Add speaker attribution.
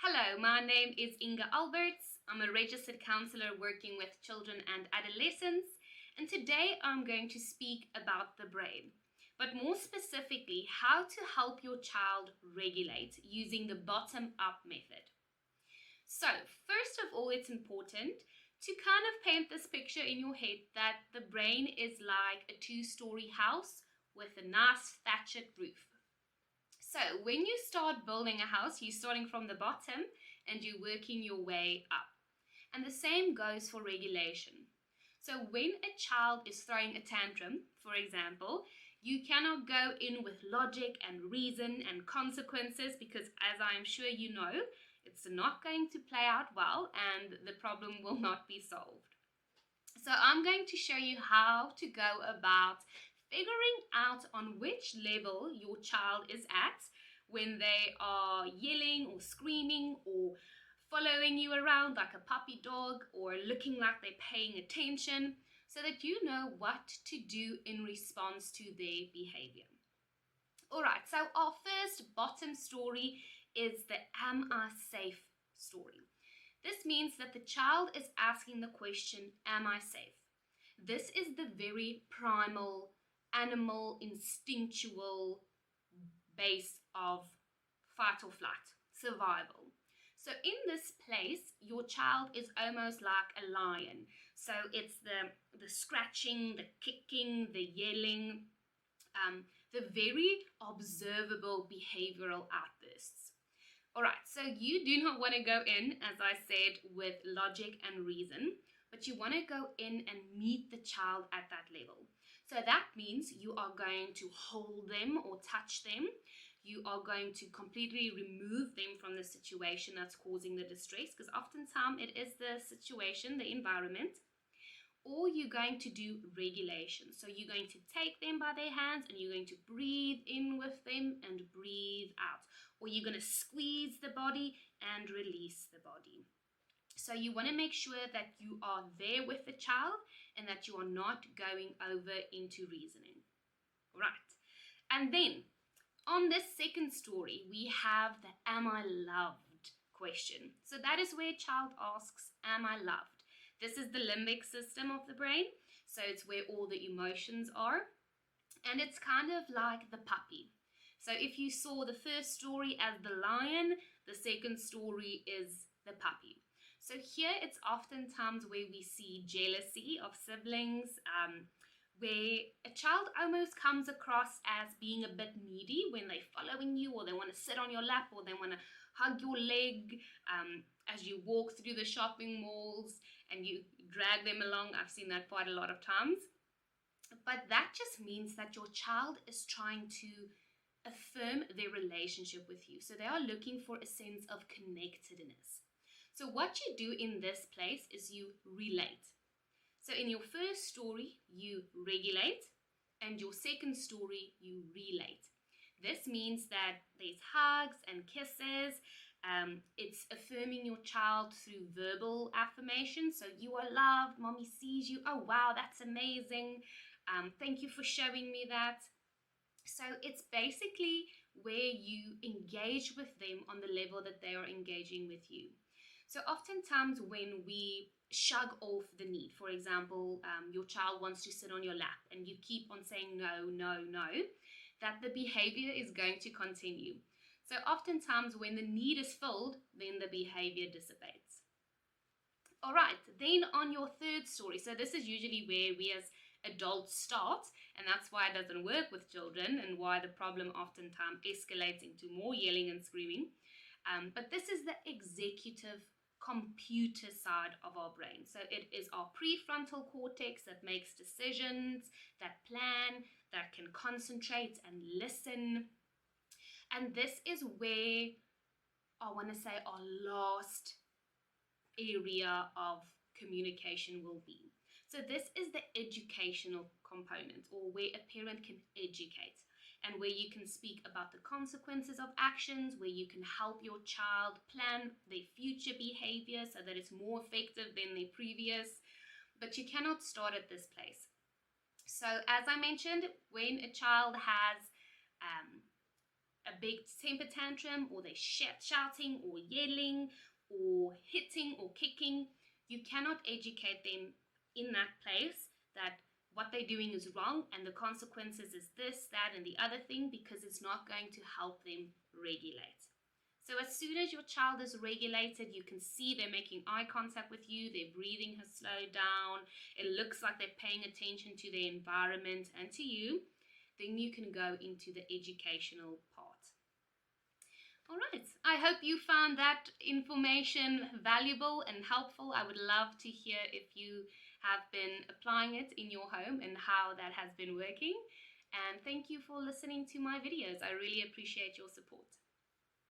Speaker 1: Hello, my name is Inga Alberts. I'm a registered counselor working with children and adolescents, and today I'm going to speak about the brain, but more specifically, how to help your child regulate using the bottom-up method. So, first of all, it's important to kind of paint this picture in your head that the brain is like a two-story house with a nice thatched roof. So when you start building a house, you're starting from the bottom and you're working your way up. And the same goes for regulation. So when a child is throwing a tantrum, for example, you cannot go in with logic and reason and consequences because, as I'm sure you know, it's not going to play out well and the problem will not be solved. So I'm going to show you how to go about figuring out on which level your child is at when they are yelling or screaming or following you around like a puppy dog or looking like they're paying attention, so that you know what to do in response to their behavior. Alright, so our first bottom story is the "am I safe" story. This means that the child is asking the question, am I safe? This is the very primal, animal, instinctual base of fight or flight, survival. So in this place, your child is almost like a lion. So it's the scratching, the kicking, the yelling, the very observable behavioral outbursts. Alright, so you do not want to go in, as I said, with logic and reason, but you want to go in and meet the child at that level. So that means you are going to hold them or touch them. You are going to completely remove them from the situation that's causing the distress, because oftentimes it is the situation, the environment. Or you're going to do regulation. So you're going to take them by their hands and you're going to breathe in with them and breathe out. Or you're going to squeeze the body and release the body. So you want to make sure that you are there with the child and that you are not going over into reasoning. Right. And then on this second story, we have the "am I loved" question. So that is where a child asks, am I loved? This is the limbic system of the brain, so it's where all the emotions are, and it's kind of like the puppy. So if you saw the first story as the lion, the second story is the puppy. So here it's oftentimes where we see jealousy of siblings, where a child almost comes across as being a bit needy when they're following you, or they want to sit on your lap, or they want to hug your leg as you walk through the shopping malls and you drag them along. I've seen that quite a lot of times. But that just means that your child is trying to affirm their relationship with you. So they are looking for a sense of connectedness. So what you do in this place is you relate. So in your first story, you regulate, and your second story, you relate. This means that there's hugs and kisses. It's affirming your child through verbal affirmation. So you are loved, mommy sees you. Oh, wow, that's amazing. Thank you for showing me that. So it's basically where you engage with them on the level that they are engaging with you. So oftentimes when we shrug off the need, for example, your child wants to sit on your lap and you keep on saying no, no, no, that the behavior is going to continue. So oftentimes when the need is filled, then the behavior dissipates. All right, then on your third story, so this is usually where we as adults start, and that's why it doesn't work with children and why the problem oftentimes escalates into more yelling and screaming. But this is the executive computer side of our brain. So it is our prefrontal cortex that makes decisions, that plan, that can concentrate and listen. And this is where I want to say our last area of communication will be. So this is the educational component, or where a parent can educate, and where you can speak about the consequences of actions, where you can help your child plan their future behavior so that it's more effective than their previous. But you cannot start at this place. So as I mentioned, when a child has a big temper tantrum, or they're shouting or yelling or hitting or kicking, you cannot educate them in that place that what they're doing is wrong and the consequences is this, that, and the other thing, because it's not going to help them regulate. So as soon as your child is regulated, you can see they're making eye contact with you, their breathing has slowed down, it looks like they're paying attention to their environment and to you, then you can go into the educational part. All right, I hope you found that information valuable and helpful. I would love to hear if you have been applying it in your home and how that has been working. And thank you for listening to my videos. I really appreciate your support.